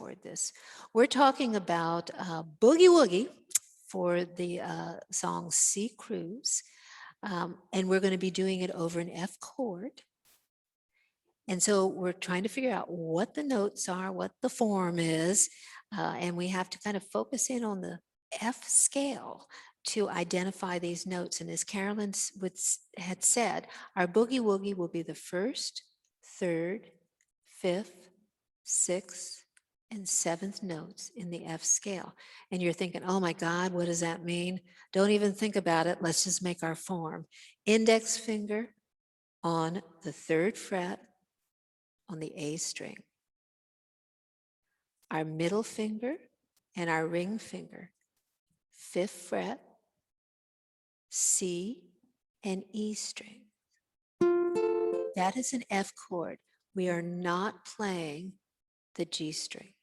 record this. We're talking about Boogie Woogie for the song Sea Cruise. And we're going to be doing it over an F chord. And so we're trying to figure out what the notes are, what the form is, and we have to kind of focus in on the F scale to identify these notes. And as Carolyn had said, our boogie woogie will be the first, third, fifth, sixth, and seventh notes in the F scale. And you're thinking, oh my God, what does that mean? Don't even think about it. Let's just make our form. Index finger on the third fret on the A string. Our middle finger and our ring finger, fifth fret, C and E string. That is an F chord. We are not playing the G string.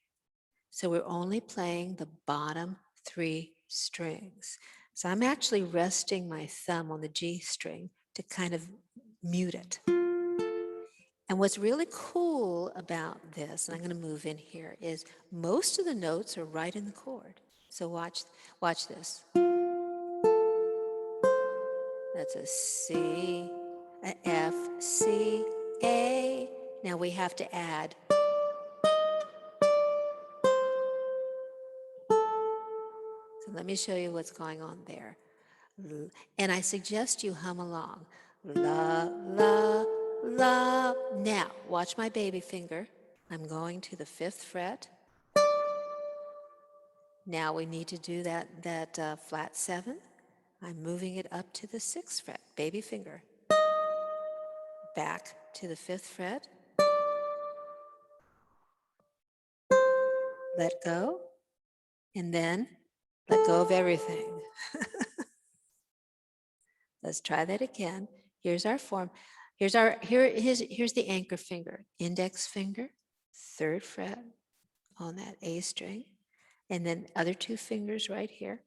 So we're only playing the bottom three strings. So I'm actually resting my thumb on the G string to kind of mute it. And what's really cool about this, and I'm going to move in here, is most of the notes are right in the chord. So watch this. That's a C, an F, C, A. Now we have to add. So let me show you what's going on there. And I suggest you hum along. La, la, la. Now, watch my baby finger. I'm going to the fifth fret. Now we need to do that flat seven. I'm moving it up to the sixth fret, baby finger. Back to the fifth fret. Let go. And then let go of everything. Let's try that again. Here's our form. Here's the anchor finger. Index finger, third fret on that A string. And then other two fingers right here.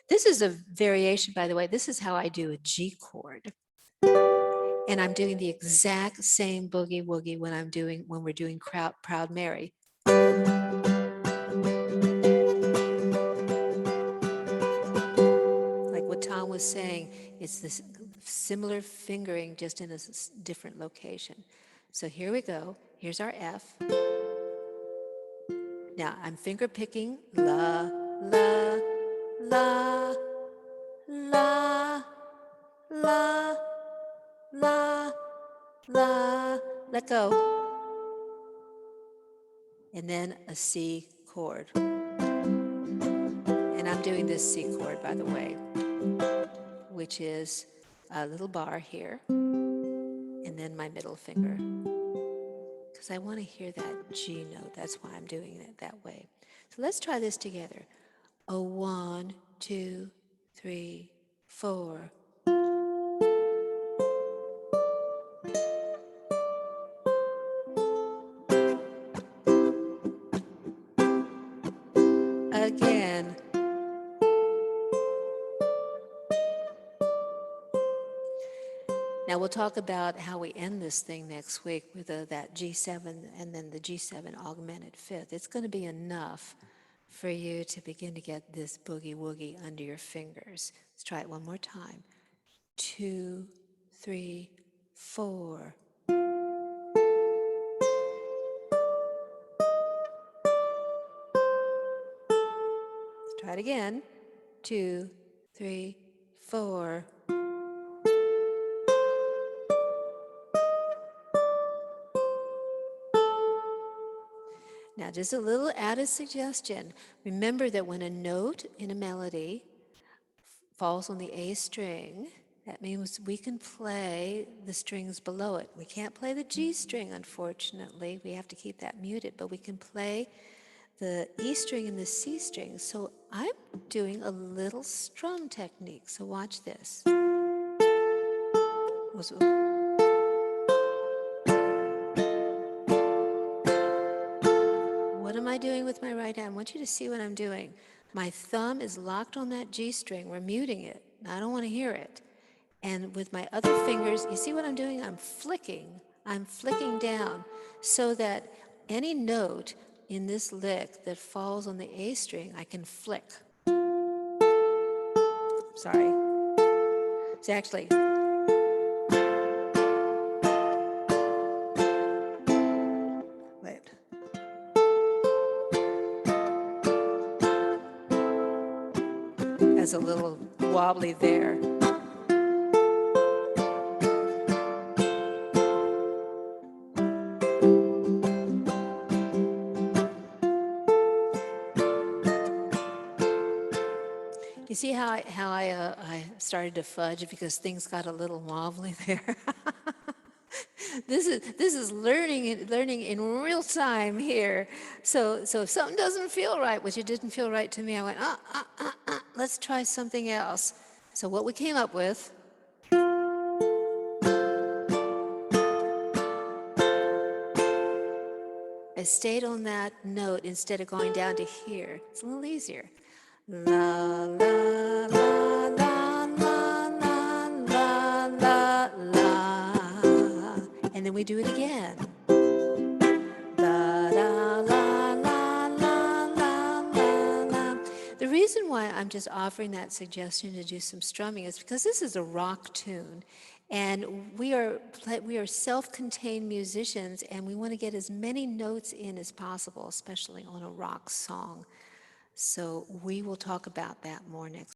This is a variation, by the way. This is how I do a G chord. And I'm doing the exact same boogie woogie when we're doing Proud Mary. Like what Tom was saying, it's this similar fingering just in a different location. So here we go. Here's our F. Now I'm finger picking la, la, la, la, la, la, la, let go. And then a C chord. And I'm doing this C chord, by the way, which is a little bar here, and then my middle finger. Because I want to hear that G note. That's why I'm doing it that way. So let's try this together. Oh, 1, 2, 3, 4. Again. Now we'll talk about how we end this thing next week with that G7 and then the G7 augmented fifth. It's going to be enough for you to begin to get this boogie woogie under your fingers. Let's try it one more time. 2, 3, 4. Let's try it again. 2, 3, 4. Now, just a little added suggestion. Remember that when a note in a melody falls on the A string, that means we can play the strings below it. We can't play the G string, unfortunately. We have to keep that muted, but we can play the E string and the C string. So I'm doing a little strum technique. So watch this. What am I doing with my right hand? I want you to see what I'm doing. My thumb is locked on that G string. We're muting it. I don't want to hear it. And with my other fingers, you see what I'm doing? I'm flicking. I'm flicking down so that any note in this lick that falls on the A string, I can flick. Sorry. It's actually wait. That's a little wobbly there. You see how I started to fudge because things got a little wobbly there. This is learning in real time here. So if something doesn't feel right, which it didn't feel right to me, I went let's try something else. So what we came up with. I stayed on that note instead of going down to here. It's a little easier. La la la la la la la la la. And then we do it again. La la la la la la la la. The reason why I'm just offering that suggestion to do some strumming is because this is a rock tune. And we are self-contained musicians, and we want to get as many notes in as possible, especially on a rock song. So we will talk about that more next